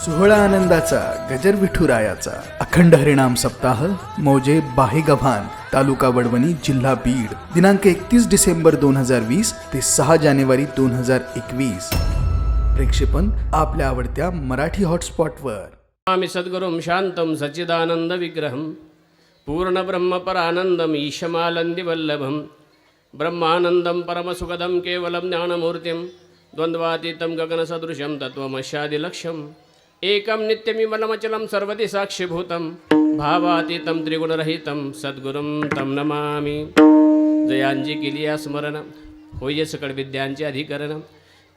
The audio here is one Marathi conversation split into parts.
सोहळा आनंदाचा गजर विठुरायाचा अखंड हरिनाम सप्ताह मौजे बाहेगव्हाण तालुका वडवणी जिल्हा बीड दिनांक 31 डिसेंबर 2020 ते 6 जानेवारी 2021. प्रेक्षेपण आपल्या आवडत्या मराठी हॉटस्पॉटवर. आम्ही सद्गुरुं शांतं सच्चिदानंद विग्रहं पूर्णब्रह्मपरानंदम् ईशमालन्दिवल्लभं ब्रह्मानन्दं परमसुखदं केवलं ज्ञानमूर्तिं द्वन्द्वातीतं गगनसदृशं तत्त्वमस्यादिलक्ष्यम् एकं नित्यमिमलमचलं सर्वति साक्षिभूतं भावातीतं त्रिगुणरहितं सद्गुरुं तं नमामि. जयांची केली स्मरण होय सकळ विद्यांचे अधिकरण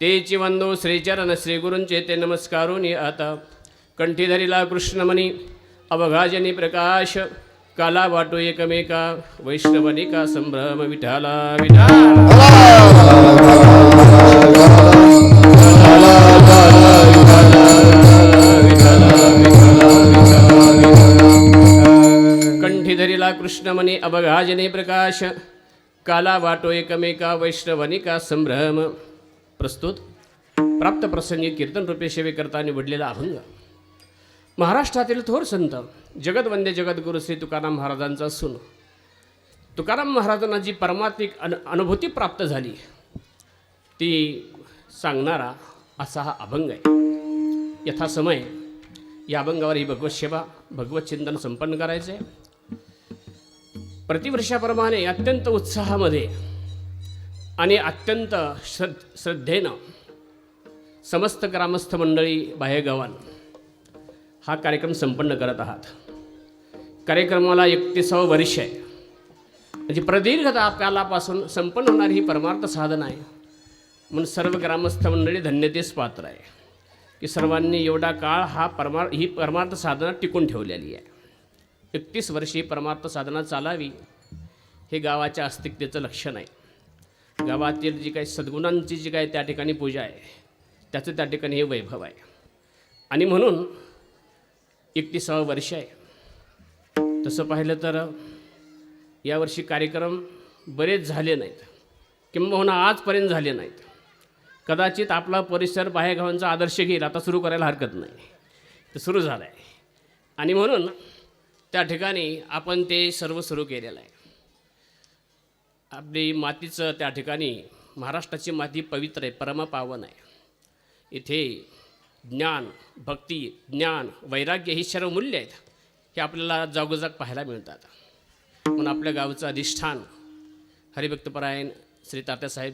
तेची वंदो श्रीचरण श्रीगुरूंचे ते नमस्कारोनी आता कंठी धरिला कृष्णमणी अवघाजनी प्रकाश काला वाटो एकमेका वैष्णवनिका संभ्रम विठाला कंठी धरिला कृष्णमणी अवघाजनी प्रकाश काला वाटो एकमेका वैष्णवनिका संभ्रम. प्रस्तुत प्राप्त प्रसंगी कीर्तन रूपे सेवेकरता निवडलेला अभंग. महाराष्ट्रातील थोर संत जगदवंद्य जगद्गुरू श्री तुकाराम महाराजांचा असून तुकाराम महाराजांना जी परमात्मिक अनुभूती प्राप्त झाली ती सांगणारा असा हा अभंग आहे. यथासमय या अभंगावर ही भगवत सेवा भगवत चिंतन संपन्न करायचं आहे. प्रतिवर्षाप्रमाणे अत्यंत उत्साहामध्ये आणि अत्यंत श्रद्धेनं समस्त ग्रामस्थ मंडळी बाहेरगावात हा कार्यक्रम संपन्न करत आहात. कार्यक्रमाला 31वे वर्ष आहे. म्हणजे प्रदीर्घ कालापासून संपन्न होणारी ही परमार्थ साधना आहे. म्हणून सर्व ग्रामस्थ मंडळी धन्यतेस पात्र आहे की सर्वांनी एवढा काळ ही परमार्थ साधना टिकून ठेवलेली आहे. 31 वर्षी परमार्थ साधना चालावी हे गावाच्या अस्तित्वाचं लक्षण आहे. गावातील जी काही सद्गुणांची जी काही त्या ठिकाणी पूजा आहे त्याचं त्या ठिकाणी हे वैभव आहे. आणि म्हणून 31वे वर्ष आहे. तसं पाहिलं तर यावर्षी कार्यक्रम बरेच झाले नाहीत किंबहुना आजपर्यंत झाले नाहीत. कदाचित आपला परिसर बाहेरगावांचा आदर्श घेईल आता सुरू करायला हरकत नाही. तर सुरू झालं आहे आणि म्हणून त्या ठिकाणी आपण ते सर्व सुरू केलेलं आहे. आपली मातीचं त्या ठिकाणी महाराष्ट्राची माती पवित्र आहे, परमपावन आहे. इथे ज्ञान भक्ती ज्ञान वैराग्य ही सर्व मूल्य आहेत हे आपल्याला जागोजाग पाहायला मिळतात. म्हणून आपल्या गावचं अधिष्ठान हरिभक्तपरायण श्री तात्यासाहेब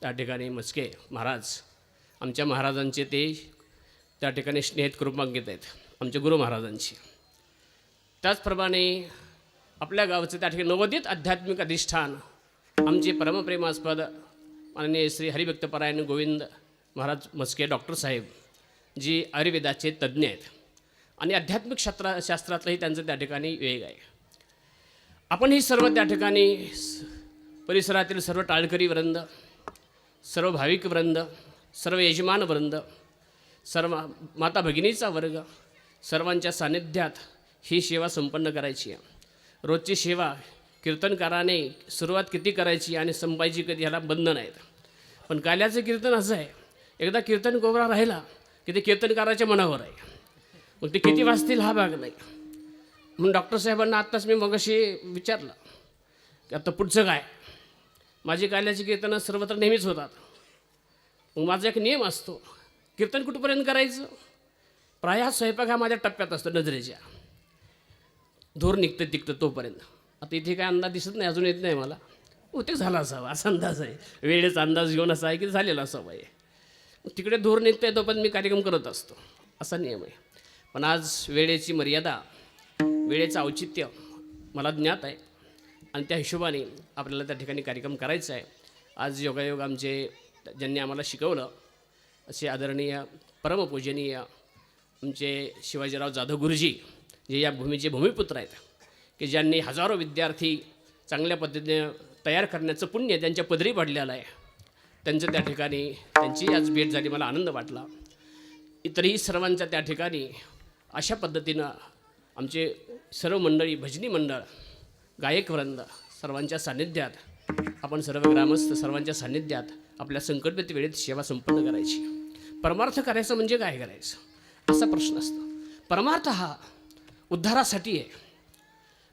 त्या ठिकाणी मस्के महाराज आमच्या महाराजांचे ते त्या ठिकाणी स्नेहित कृपांकित आहेत आमच्या गुरु महाराजांची. त्याचप्रमाणे आपल्या गावचं त्या ठिकाणी नवोदित आध्यात्मिक अधिष्ठान आमचे परमप्रेमास्पद माननीय श्री हरिभक्तपरायण गोविंद महाराज मस्के डॉक्टर साहेब जी आयुर्वेदाचे तज्ज्ञ आहेत आणि आध्यात्मिक शास्त्रातलंही त्यांचं त्या ठिकाणी वेग आहे. आपण ही सर्व त्या ठिकाणी परिसरातील सर्व टाळकरी वृंद सर्व भाविक वृंद सर्व यजमान वृंद सर्व माता भगिनीचा वर्ग सर्वांच्या सान्निध्यात ही सेवा संपन्न करायची आहे. रोजची सेवा कीर्तनकाराने सुरुवात किती करायची आणि संपायची कधी ह्याला बंधन आहेत. पण काल्याचं कीर्तन असं आहे एकदा कीर्तन कोबरा राहिला की ते कीर्तनकाराच्या मनावर आहे. मग ते किती वाजतील हा भाग नाही. म्हणून डॉक्टर साहेबांना आत्ताच मी मगाशी विचारलं की आता पुढचं काय. माझी काल्याची कीर्तनं सर्वत्र नेहमीच होतात. मग माझा एक नियम असतो कीर्तन कुठपर्यंत करायचं. प्रायः स्वयंपाक हा माझ्या टप्प्यात असतो नजरेच्या धूर निघतं तिकतं तोपर्यंत. आता इथे काय अंदाज दिसत नाही अजून येत नाही मला. बहुतेक झाला असावा असा अंदाज आहे. वेळेचा अंदाज घेऊन असा आहे की झालेला असावा आहे. तिकडे धूर निघतं आहे तोपर्यंत मी कार्यक्रम करत असतो असा नियम आहे. पण आज वेळेची मर्यादा वेळेचं औचित्य मला ज्ञात आहे आणि त्या हिशोबाने आपल्याला त्या ठिकाणी कार्यक्रम करायचा आहे. आज योगायोग आमचे ज्यांनी आम्हाला शिकवलं असे आदरणीय परमपूजनीय आमचे शिवाजीराव जाधव गुरुजी जे या भूमीचे भूमिपुत्र आहेत की ज्यांनी हजारो विद्यार्थी चांगल्या पद्धतीने तयार करण्याचं पुण्य त्यांच्या पदरी पडलेलं आहे. त्यांचं त्या ठिकाणी त्यांची आज भेट झाली मला आनंद वाटला. इतरही सर्वांच्या त्या ठिकाणी अशा पद्धतीनं आमचे सर्व मंडळी भजनी मंडळ गायकवृंद सर्वांच्या सान्निध्यात आपण सर्व ग्रामस्थ सर्वांच्या सान्निध्यात आपल्या संकल्पित वेळेत सेवा संपन्न करायची. परमार्थ करायचं म्हणजे काय करायचं. असा प्रश्न असतो. परमार्थ हा उद्धारासाठी आहे.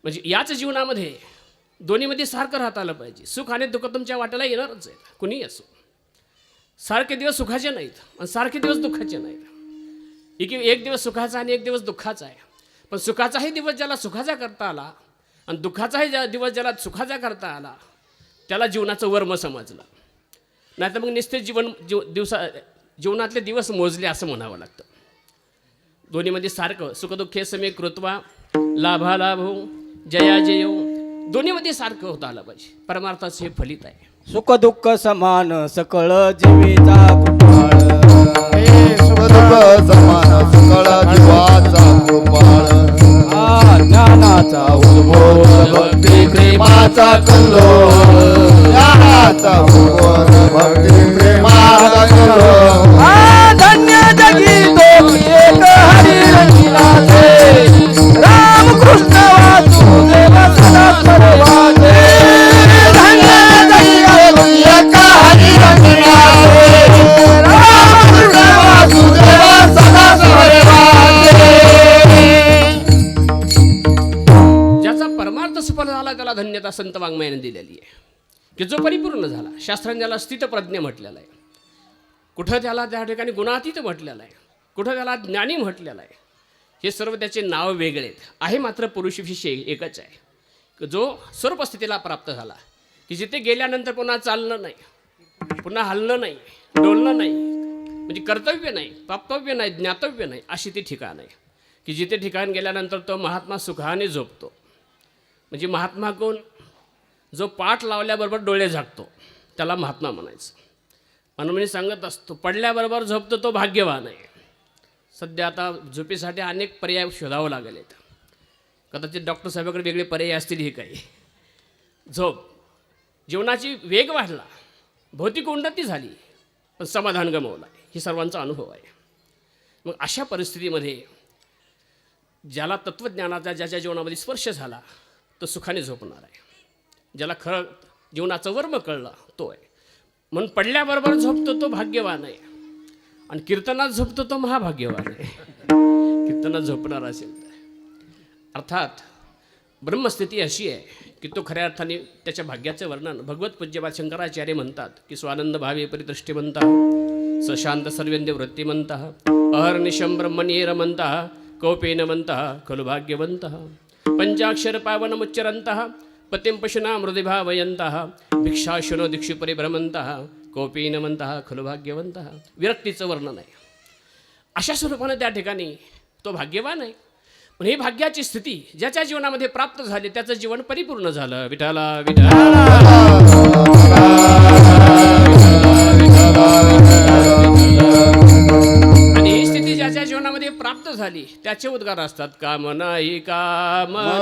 म्हणजे याच जीवनामध्ये दोन्हीमध्ये सारखं राहता आलं पाहिजे. सुख आणि दुःख तुमच्या वाट्याला येणारच आहेत, कुणीही असो. सारखे दिवस सुखाचे नाहीत आणि सारखे दिवस दुःखाचे नाहीत. एक दिवस सुखाचा आणि एक दिवस दुःखाचा आहे. पण सुखाचाही दिवस ज्याला सुखाचा करता आला आणि दुःखाचाही दिवस ज्याला सुखाचा करता आला त्याला जीवनाचं वर्म समजलं. नाही तर मग नुसते जीवनातले दिवस मोजले असं म्हणावं लागतं. दोन्हीमध्ये सारखं सुखदुःखे समे कृत्वा लाभालाभो जया जयो दोन्हीमध्ये सारखं होता आलं पाहिजे. परमार्थाचं हे फलित आहे. सुख दुःख समान सकळ जीवेचा कृपाळ. सुख दुःख समान सकळ जीवाचा कृपाळ. ज्ञानाचा उद्भव भक्ती प्रेमाचा कल्लोळ. ज्ञानाचा उद्भव भक्ती प्रेमाचा कल्लोळ. धन्य जगी तो एक हरी रंगिनाचे. रामकृष्ण वासुदेव सदा सर्वाचे. धन्य जगी एक हरी रंगिनाचे. रामकृष्ण वासुदेव सदा सर्वाचे. ज्याचा परमार्थ सफल झाला त्याला धन्यता संत वाङ्मयाने दिलेली आहे की जो परिपूर्ण झाला. शास्त्राने त्याला स्थितप्रज्ञ म्हटलेलं आहे. कुठं त्याला त्या ठिकाणी गुणातीत म्हटलेलं आहे, कुठं त्याला ज्ञानी म्हटलेलं आहे. हे सर्व त्याचे नाव वेगळे आहेत. आहे मात्र पुरुष विशेष एकच आहे की जो स्वरूपस्थितीला प्राप्त झाला की जिथे गेल्यानंतर पुन्हा चालणं नाही, पुन्हा हलणं नाही, डोलणं नाही, म्हणजे कर्तव्य नाही, प्राप्तव्य नाही, ज्ञातव्य नाही, अशी ती ठिकाण आहे की जिथे ठिकाण गेल्यानंतर तो महात्मा सुखाने झोपतो. म्हणजे महात्मा कोण? जो पाठ लावल्याबरोबर डोळे झाकतो त्याला महात्मा म्हणायचं. म्हणून मी सांगत असतो पडल्याबरोबर झोपतो तो भाग्यवान आहे. सध्या आता झोपेसाठी अनेक पर्याय शोधावं लागेल. कदाचित डॉक्टर साहेबाकडे वेगळे पर्याय असतील. हे काही झोप जीवनाची वेग वाढला, भौतिक उन्नती झाली, पण समाधान गमावला. ही सर्वांचा अनुभव आहे. मग अशा परिस्थितीमध्ये ज्याला तत्त्वज्ञानाचा ज्याच्या जीवनामध्ये स्पर्श झाला तो सुखाने झोपणार आहे. ज्याला खरं जीवनाचं वर्म कळलं तो आहे. म्हणून पडल्याबरोबर झोपतो तो भाग्यवान आहे आणि कीर्तनात झोपतो तो महाभाग्यवान आहे. कीर्तनात झोपणार असेल तर अर्थात ब्रह्मस्थिती अशी आहे की तो खऱ्या अर्थाने त्याच्या भाग्याचं वर्णन भगवत पूज्यपाद शंकराचार्य म्हणतात की स्वानंद भावे परिदृष्टिमंतः सशांत सर्वेंद्र वृत्तिमंतः अहर्निशं ब्रह्मण्ये रमन्तः कौपेन मंतः खलु भाग्यवन्तः पंचाक्षर पावनमुच्चरन्तः पतिं पशुना मृदि भावयन्तः भिक्षाशुनो दीक्षु परिभ्रमन्तः कौपीनमन्तः खलु भाग्यवन्तः. विरक्तीचं वर्णन आहे. अशा स्वरूपानं त्या ठिकाणी तो भाग्यवान आहे. पण ही भाग्याची स्थिती ज्याच्या जीवनामध्ये प्राप्त झाली त्याचं जीवन परिपूर्ण झालं. विठाला विठाला आणि ही स्थिती ज्याच्या जीवनामध्ये प्राप्त झाली त्याचे उद्गार असतात कामना ही कामना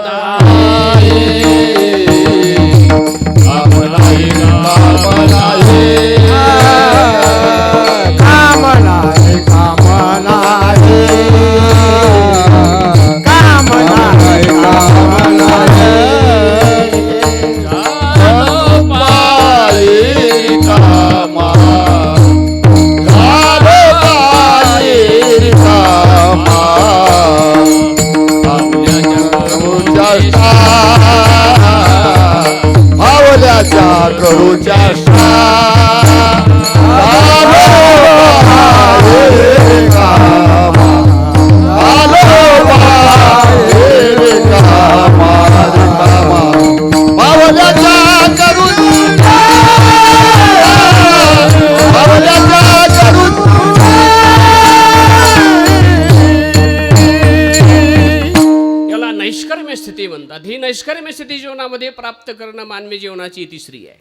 म्हणतात. ही नैष्कर्म्य स्थिती जीवनामध्ये प्राप्त करणं मानवी जीवनाची तिसरी आहे.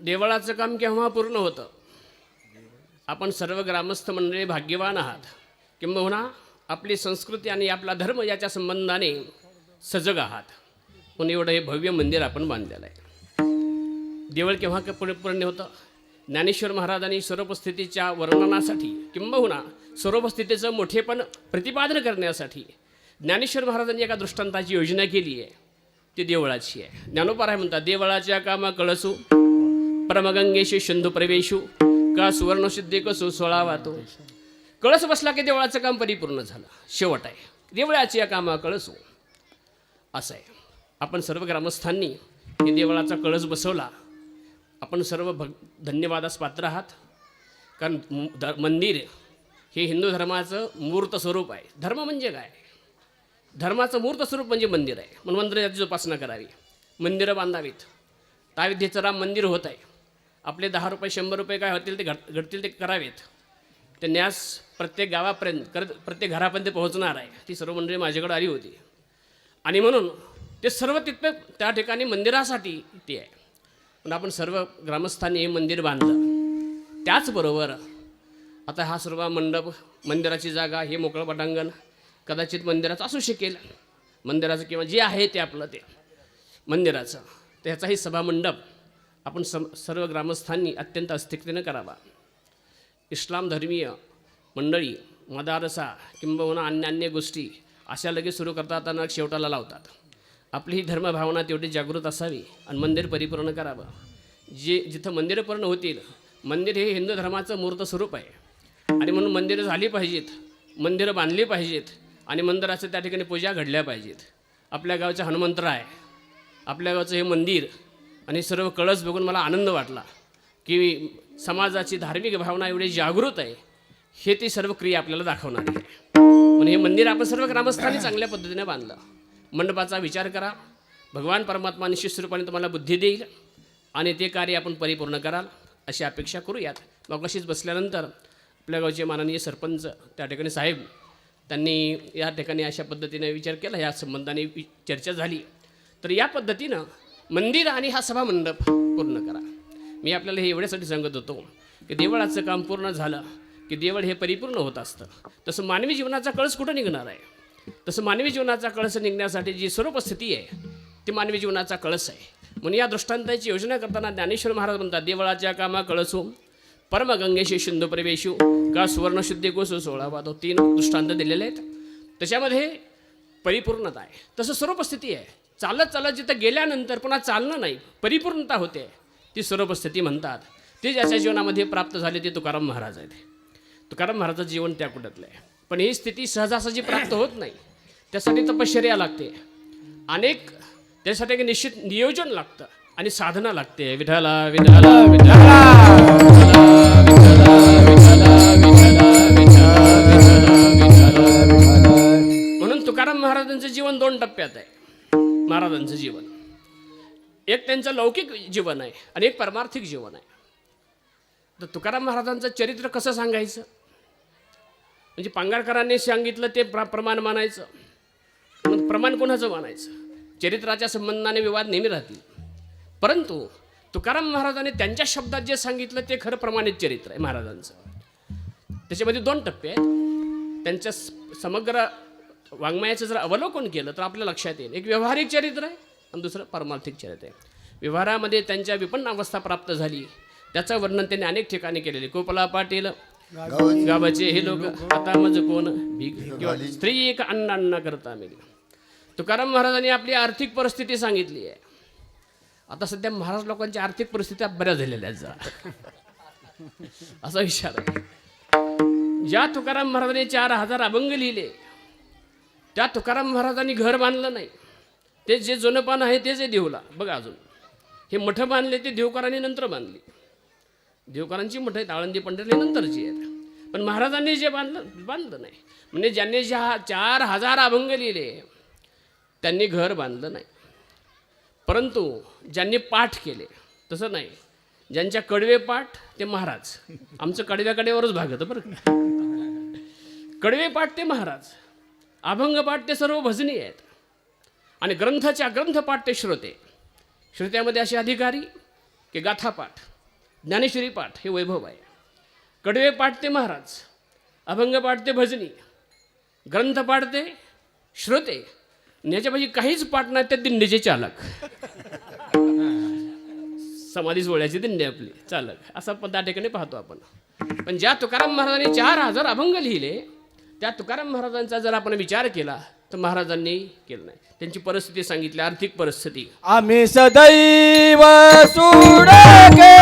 देवळाचं काम केव्हा पूर्ण होतं? आपण सर्व ग्रामस्थ मंडळी भाग्यवान आहात, किंबहुना आपली संस्कृती आणि आपला धर्म याच्या संबंधाने सजग आहात. पण एवढं हे भव्य मंदिर आपण बांधलेलं आहे. देवळ केव्हा पूर्ण होतं? ज्ञानेश्वर महाराजांनी स्वरूपस्थितीच्या वर्णनासाठी किंबहुना स्वरूपस्थितीचं मोठेपण प्रतिपादन करण्यासाठी ज्ञानेश्वर महाराजांनी एका दृष्टांताची योजना केली आहे. ती देवळाची आहे. ज्ञानोपाराय म्हणतात देवळाच्या कामा कळसू परमगंगेशी सिंधू प्रवेशू का सुवर्णसिद्धे कसो सोळा वातो. कळस बसला की देवळाचं काम परिपूर्ण झालं. शेवट आहे देवळाची या कामा कळस हो असं आहे. आपण सर्व ग्रामस्थांनी हे देवळाचा कळस बसवला. आपण सर्व धन्यवादास पात्र आहात. कारण मंदिर हे हिंदू धर्माचं मूर्त स्वरूप आहे. धर्म म्हणजे काय? धर्माचं मूर्त स्वरूप म्हणजे मंदिर आहे. म्हणून मंदिराची उपासना करावी, मंदिरं बांधावीत. अयोध्येचं राम मंदिर होत आहे. आपले 10 रुपये 100 रुपये काय होतील ते घडतील ते करावेत. ते न्यास प्रत्येक गावापर्यंत प्रत्येक घरापर्यंत पोहोचणार आहे. ती सर्व मंडळी माझ्याकडे आली होती आणि म्हणून ते सर्व तिथं त्या ठिकाणी मंदिरासाठी ते आहे. पण आपण सर्व ग्रामस्थांनी हे मंदिर बांधलं. त्याचबरोबर आता हा सर्व मंडप, मंदिराची जागा, हे मोकळं पटांगण कदाचित मंदिराचं असू शकेल. मंदिराचं किंवा जे आहे ते आपलं ते मंदिराचं त्याचाही सभामंडप आपण सर्व ग्रामस्थांनी अत्यंत अस्तिकतेनं करावा. इस्लाम धर्मीय मंडळी मदारसा किंबहुना अन्य गोष्टी अशा लगेच सुरू करतात आणि शेवटाला लावतात. आपली ही धर्मभावना तेवढी जागृत असावी आणि मंदिर परिपूर्ण करावं. जिथं मंदिरं पूर्ण होतील, मंदिर हे हिंदू धर्माचं मूर्त स्वरूप आहे आणि म्हणून मंदिरं झाली पाहिजेत, मंदिरं बांधली पाहिजेत आणि मंदिराचं त्या ठिकाणी पूजा घडल्या पाहिजेत. आपल्या गावचं हनुमंतर आहे, आपल्या गावचं हे मंदिर आणि सर्व कळस बघून मला आनंद वाटला की समाजाची धार्मिक भावना एवढी जागृत आहे. हे ती सर्व क्रिया आपल्याला दाखवणार आहे. म्हणून हे मंदिर आपण सर्व ग्रामस्थांनी चांगल्या पद्धतीने बांधलं. मंडपाचा विचार करा. भगवान परमात्मा निश्चित रूपाने तुम्हाला बुद्धी देईल आणि ते कार्य आपण परिपूर्ण कराल अशी अपेक्षा करूयात. मग अशीच बसल्यानंतर आपल्या गावचे माननीय सरपंच त्या ठिकाणी साहेब त्यांनी या ठिकाणी अशा पद्धतीने विचार केला, या संबंधाने चर्चा झाली. तर या पद्धतीनं मंदिर आणि हा सभामंडप पूर्ण करा. मी आपल्याला हे एवढ्यासाठी सांगत होतो की देवळाचं काम पूर्ण झालं की देवळ हे परिपूर्ण होत असतं. तसं मानवी जीवनाचा कळस कुठं निघणार आहे? तसं मानवी जीवनाचा कळस निघण्यासाठी जी स्वरूपस्थिती आहे ती मानवी जीवनाचा कळस आहे. म्हणून या दृष्टांताची योजना करताना ज्ञानेश्वर महाराज म्हणतात, देवळाच्या कामा कळसू परमगंगेशी सिंधू प्रवेशू का सुवर्णशुद्धी कोसू 16 तो 3 दृष्टांत दिलेले आहेत. त्याच्यामध्ये परिपूर्णता आहे. तसं स्वरूपस्थिती आहे. चालत चालत जिथं गेल्यानंतर पुन्हा चालणं नाही, परिपूर्णता होते, ती स्वरूपस्थिती म्हणतात. ते ज्याच्या जीवनामध्ये प्राप्त झाले ते तुकाराम महाराज आहेत. तुकाराम महाराजाचं जीवन त्या कुठतलं आहे. पण ही स्थिती सहजासहजी प्राप्त होत नाही. त्यासाठी तपश्चर्या लागते, अनेक त्यासाठी एक निश्चित नियोजन लागतं आणि साधना लागते. विठ्ठला विठ्ठला विठ्ठला म्हणून तुकाराम महाराजांचं जीवन 2 टप्प्यात आहे. महाराजांचं जीवन एक त्यांचं लौकिक जीवन आहे आणि एक परमार्थिक जीवन आहे. तर तुकाराम महाराजांचं चरित्र कसं सांगायचं? म्हणजे पांगारकरांनी सांगितलं ते प्रमाण मानायचं. मग प्रमाण कोणाचं मानायचं? चरित्राच्या संबंधाने विवाद नेहमी राहतील. परंतु तुकाराम महाराजांनी त्यांच्या शब्दात जे सांगितलं ते खरं प्रमाणित चरित्र आहे महाराजांचं. त्याच्यामध्ये 2 टप्पे आहेत. त्यांच्या समग्र वाङ्मयाचं जर अवलोकन केलं तर आपल्या लक्षात येईल, एक व्यावहारिक चरित्र आहे आणि दुसरं पारमार्थिक चरित्र आहे. व्यवहारामध्ये त्यांच्या विपन्न अवस्था प्राप्त झाली त्याचं वर्णन त्यांनी अनेक ठिकाणी केलेले. कोपला पाटील गावाचे हे लोक आता माझं कोण भीक किंवा स्त्री एक अन्न करता मिळेल. तुकाराम महाराजांनी आपली आर्थिक परिस्थिती सांगितली आहे. आता सध्या महाराज लोकांची आर्थिक परिस्थिती बऱ्याच झालेल्या आहेत जरा असा विचार आहे. ज्या तुकाराम महाराजांनी 4000 अभंग लिहिले त्या तुकाराम महाराजांनी घर बांधलं नाही. ते जे जुनं पान आहे तेच आहे देऊला. बघा अजून हे मठं बांधले ते देवकरांनी नंतर बांधली. देवकरांची मठं आहेत, आळंदी पंढरी नंतरची आहेत. पण महाराजांनी जे बांधलं नाही. म्हणजे ज्यांनी 4000 अभंग लिहिले त्यांनी घर बांधलं नाही. परंतु ज्यांनी पाठ केले तसं नाही. ज्यांच्या कडवे पाठ ते महाराज. आमचं कडव्या कडेवरच भागतं बरं. कडवे पाठ ते महाराज, अभंग पाठ ते सर्व भजनी आहेत आणि ग्रंथपाठ ते श्रोते. श्रोत्यामध्ये असे अधिकारी की गाथापाठ, ज्ञानेश्वरी पाठ हे वैभव आहे. कडवे पाठ ते महाराज, अभंग पाठ ते भजनी, ग्रंथपाठ ते श्रोते. याच्यापाशी काहीच पाठ नाही ते दिंडीचे चालक. समाधी सोहळ्याची दिंडी आपली चालक असा त्या ठिकाणी पाहतो आपण. पण ज्या तुकाराम महाराजांनी 4000 अभंग लिहिले त्या तुकाराम महाराजांचा जर आपण विचार केला तर महाराजांनी केलं नाही. त्यांची परिस्थिती सांगितली, आर्थिक परिस्थिती. आम्ही सदैव सोडके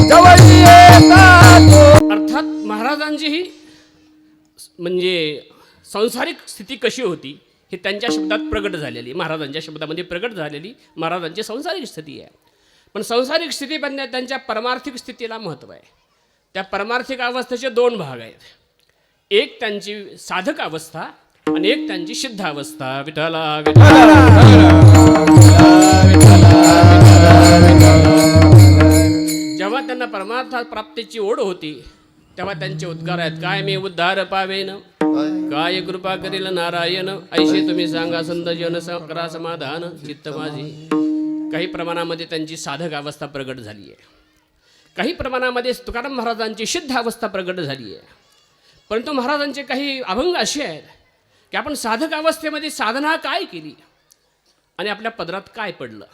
जवळ येतात. अर्थात महाराजांची ही म्हणजे सांसारिक स्थिती कशी होती हे त्यांच्या शब्दात प्रगट झालेली, महाराजांच्या शब्दामध्ये प्रगट झालेली महाराजांची सांसारिक स्थिती आहे. पण सांसारिक स्थितीमधल्या त्यांच्या परमार्थिक स्थितीला महत्त्व आहे. त्या परमार्थिक अवस्थेचे दोन भाग आहेत. एक त्यांची साधक अवस्था आणि एक त्यांची सिद्ध अवस्था. विठ्ठला जेव्हा त्यांना परमार्थ प्राप्तीची ओढ होती तेव्हा त्यांचे उद्गार आहेत. काय मी उद्धार पावेन, काय कृपा करील नारायण, ऐसे तुम्ही सांगा संत जन करा समाधान चित्त माझी. काही प्रमाणामध्ये त्यांची साधक अवस्था प्रगट झाली आहे, काही प्रमाणामध्ये तुकाराम महाराजांची सिद्ध अवस्था प्रगट झाली आहे. परंतु महाराजांचे काही अभंग असे आहेत की आपण साधक अवस्थेमध्ये साधना काय केली आणि आपल्या पदरात काय पडलं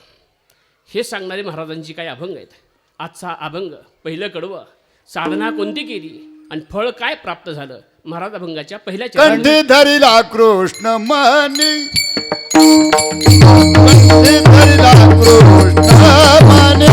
हे सांगणारे महाराजांची काही अभंग आहेत. आजचा अभंग पहिलं कडवं, साधना कोणती केली आणि फळ काय प्राप्त झालं, महाराज अभंगाच्या पहिल्या कंठी धरिला कृष्ण मनी, कंठी धरिला कृष्ण मनी,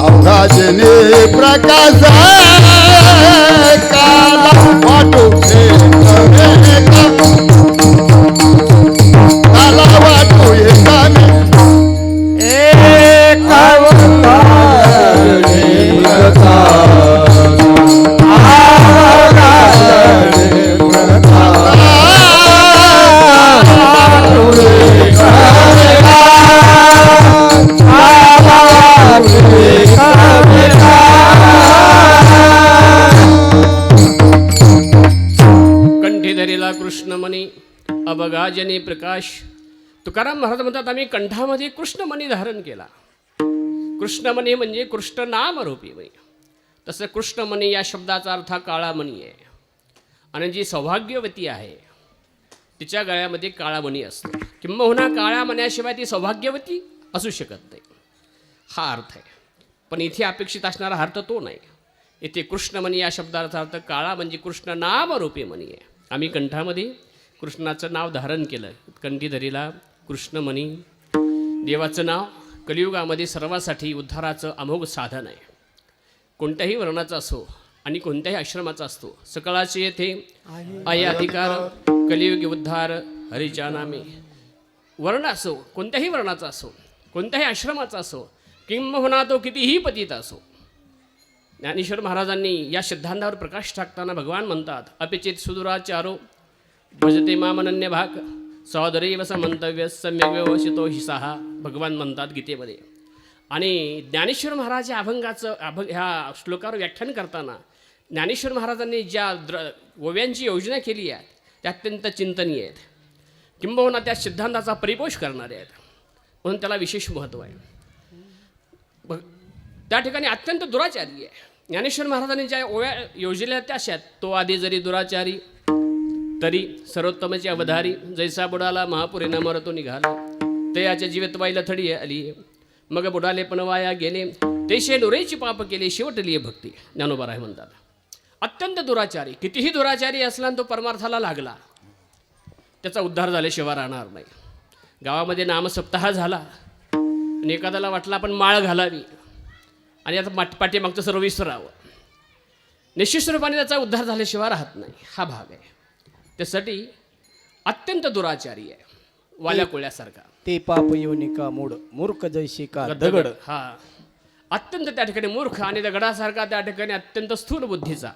अवघाजने प्रकाश काला वाटो काला वाटो कंठी धरिला कृष्णमणी अबगाजनी प्रकाश. तुकाराम महाराज म्हणतात आम्ही कंठामध्ये कृष्णमणी धारण केला. कृष्णमणी म्हणजे कृष्ण नाम रूपी मणी. तसं कृष्णमणी या शब्दाचा अर्थ काळा मणी आहे. आणि जी सौभाग्यवती आहे तिच्या गळ्यामध्ये काळा मणी असतो. किंबहुना काळ्या मण्याशिवाय ती सौभाग्यवती असू शकत नाही, हा अर्थ आहे. पण इथे अपेक्षित असणारा अर्थ तो नाही. इथे कृष्णमणी या शब्दाचा अर्थ काळा म्हणजे कृष्ण नाम रूपी मणी आहे. आम्ही कंठामध्ये कृष्णाचं नाव धारण केलं. कंठी धरिला कृष्णमणी. देवाचं नाव कलियुगामध्ये सर्वासाठी उद्धाराचं अमोघ साधन आहे. कोणत्याही वर्णाचा असो आणि कोणत्याही आश्रमाचा असतो, सकळाचे येथे आहे अधिकार. कलियुगी उद्धार हरीच्या नामे. वर्ण असो, कोणत्याही वर्णाचा असो, कोणत्याही आश्रमाचा असो, किंबहुना तो कितीही पतित असो. ज्ञानेश्वर महाराजांनी या सिद्धांतावर प्रकाश टाकताना भगवान म्हणतात अपिचित सुदुराचारो भजते मामनन्य भाग सौदरैव समंतव्य सम्यक व्यवसितो हिसाहा. भगवान म्हणतात गीतेमध्ये. आणि ज्ञानेश्वर महाराज या अभंगाचं ह्या श्लोकावर व्याख्यान करताना ज्ञानेश्वर महाराजांनी ज्या ओव्यांची योजना केली आहे त्या अत्यंत चिंतनीय आहेत, किंबहुना त्या सिद्धांताचा परिपोष करणारे आहेत, म्हणून त्याला विशेष महत्त्व आहे. त्या ठिकाणी अत्यंत दुराचारी आहे. ज्ञानेश्वर महाराजांनी ज्या ओव्या योजलेल्या त्या अशा आहेत. तो आधी जरी दुराचारी तरी सर्वोत्तमाची अवधारी, जैसा बुडाला महापुरीनं मरतो निघाला, ते याच्या जीवित वाईला थडी आली, मग बुडाले पण वाया गेले, तेशे डोरेची पाप केले शेवटली भक्ती. ज्ञानोबा म्हणतात अत्यंत दुराचारी. कितीही दुराचारी असला तो परमार्थाला लागला त्याचा उद्धार झाल्याशिवाय राहणार नाही. गावामध्ये नामसप्ताह झाला आणि एखाद्याला वाटलं आपण माळ घालावी आणि आता पाठीमागचं सर्व विसरावं, निश्चित स्वरूपाने त्याचा उद्धार झाल्याशिवाय राहत नाही, हा भाग आहे. त्यासाठी अत्यंत दुराचारी आहे, वाल्या कोळ्यासारखा. ते पाप योनिका मूड मूर्ख जैशी का दगड. हा अत्यंत त्या ठिकाणी मूर्ख आणि दगडासारखा, त्या ठिकाणी अत्यंत स्थूल बुद्धीचा.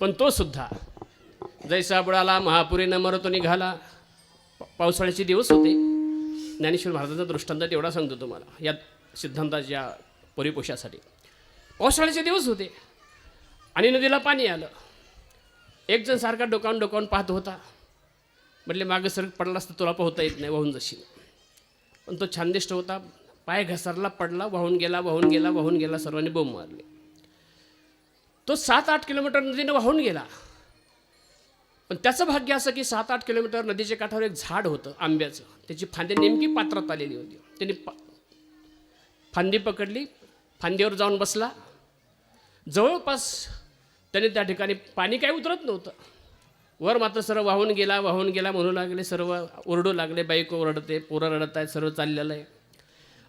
पण तो सुद्धा जैसा बुडाला महापुरीनं मरतो निघाला. पावसाळ्याचे दिवस होते. ज्ञानेश्वर महाराजांचा दृष्टांत एवढा सांगतो तुम्हाला या सिद्धांताच्या परिपोषासाठी. पावसाळ्याचे दिवस होते आणि नदीला पाणी आलं. एक जण सारखा डोकावून पाहत होता. म्हटले मागं सर पडलास तर तुला पोहता येत नाही, वाहून जाशील. पण तो छानदिष्ट होता. पाय घसरला, पडला, वाहून गेला. सर्वांनी बोंब मारली. तो 7-8 किलोमीटर नदीनं वाहून गेला. पण त्याचं भाग्य असं की 7-8 किलोमीटर नदीच्या काठावर एक झाड होतं आंब्याचं. त्याची फांदी नेमकी पात्रात आलेली होती. त्यांनी फांदी पकडली, फांदीवर जाऊन बसला. जवळपास त्याने त्या ठिकाणी पाणी काही उतरत नव्हतं. वर मात्र सर्व वाहून गेला म्हणू लागले, सर्व ओरडू लागले, बायको ओरडते, पोरं रडत आहेत, सर्व चाललेलं आहे.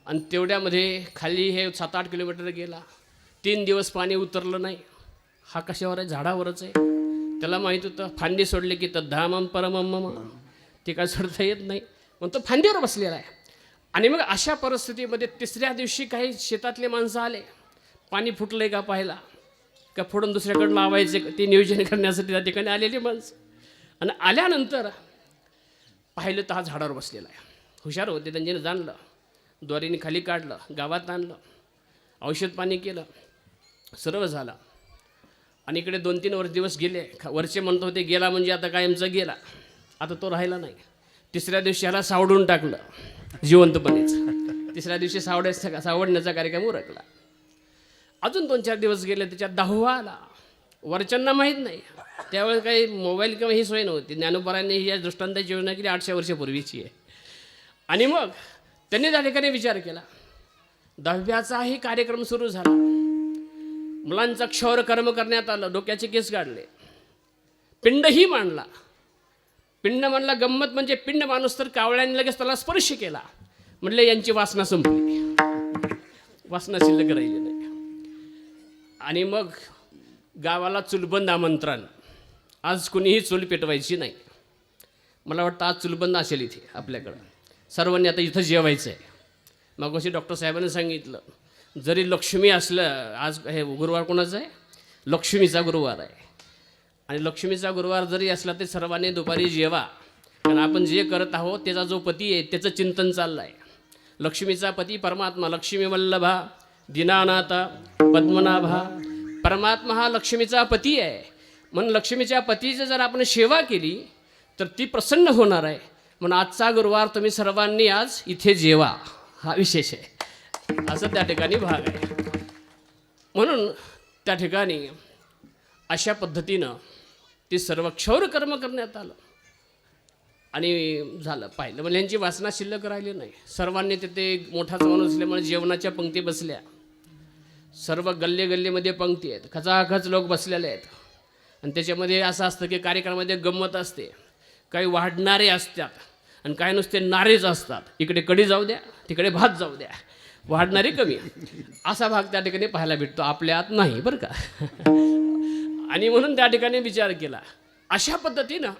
आणि तेवढ्यामध्ये खाली हे 7-8 किलोमीटर गेला. 3 दिवस पाणी उतरलं नाही. हा कशावर आहे? झाडावरच आहे. त्याला माहीत होतं फांदी सोडली की तद्धामम परमम, ते काय सोडता येत नाही, मग तो फांदीवर बसलेला आहे. आणि मग अशा परिस्थितीमध्ये 3ऱ्या दिवशी काही शेतातले माणसं आले, पाणी फुटलंय का पाहायला, का फोडून दुसऱ्याकडं लावायचे ते नियोजन करण्यासाठी त्या ठिकाणी आलेली माणसं. आणि आल्यानंतर पाहिलं तर हा झाडावर बसलेला आहे. हुशार होते, त्यांनी जाणलं, द्वारीने खाली काढलं, गावात आणलं, औषध पाणी केलं, सर्व झालं. आणि इकडे 2-3 दिवस गेले. वरचे म्हणत होते गेला म्हणजे आता कायमचा गेला, आता तो राहिला नाही. 3ऱ्या दिवशी ह्याला सावडून टाकलं जिवंतपणेच. 3ऱ्या दिवशी सावडण्याचा कार्यक्रम उरकला. अजून 2-4 दिवस गेले, त्याच्यात 10वा आला. वरच्यांना माहीत नाही, त्यावेळेस काही मोबाईल किंवा ही सोय नव्हती. ज्ञानोबारांनी ही या दृष्टांताची योजना केली 800 वर्षापूर्वीची आहे. आणि मग त्यांनी त्या ठिकाणी विचार केला. 10व्याचाही कार्यक्रम सुरू झाला. मुलांचा क्षौर कर्म करण्यात आलं, डोक्याचे केस काढले, पिंडही मांडला. पिंड म्हणला, गंमत म्हणजे पिंड माणूस तर कावळ्याने लगेच त्याला स्पर्श केला. म्हणले यांची वासना संपली, वासना शिल्लक राहिली नाही. आणि मग गावाला चुलबंद आमंत्रण. आज कुणीही चूल पेटवायची नाही. मला वाटतं आज चुलबंद असेल इथे आपल्याकडं. सर्वांनी आता इथं जेवायचं आहे. मग अशी डॉक्टर साहेबांनी सांगितलं, जरी लक्ष्मी असलं, आज हे गुरुवार कोणाचा आहे? लक्ष्मीचा गुरुवार आहे. आणि लक्ष्मीचा गुरुवार जरी असला तरी सर्वांनी दुपारी जेवा, कारण आपण जे करत आहोत त्याचा जो पती आहे त्याचं चिंतन चाललं आहे. लक्ष्मीचा पती परमात्मा, लक्ष्मी वल्लभा दीनानाथा पद्मनाभा. परमात्मा हा लक्ष्मीचा पती आहे. म्हणून लक्ष्मीच्या पतीची जर आपण सेवा केली तर ती प्रसन्न होणार आहे. म्हणून आजचा गुरुवार तुम्ही सर्वांनी आज इथे जेवा, हा विशेष आहे. असं त्या ठिकाणी भाग आहे. म्हणून त्या ठिकाणी अशा पद्धतीनं ते सर्व क्षौर कर्म करण्यात आलं. आणि झालं पाहिलं म्हणजे यांची वासना शिल्लक राहिली नाही. सर्वांनी तिथे मोठाच माणूस असल्यामुळे जेवणाच्या पंक्ती बसल्या. सर्व गल्लेमध्ये पंक्ती आहेत, खचाखच लोक बसलेले आहेत. आणि त्याच्यामध्ये असं असतं की कार्यक्रमामध्ये गंमत असते. काही वाढणारे असतात आणि काही नुसते नारेच असतात. इकडे कढी जाऊ द्या, तिकडे भात जाऊ द्या, वाढणारे कमी, असा भाग त्या ठिकाणी पाहायला भेटतो. आपल्यात नाही बरं का. आणि म्हणून त्या ठिकाणी विचार केला. अशा पद्धतीनं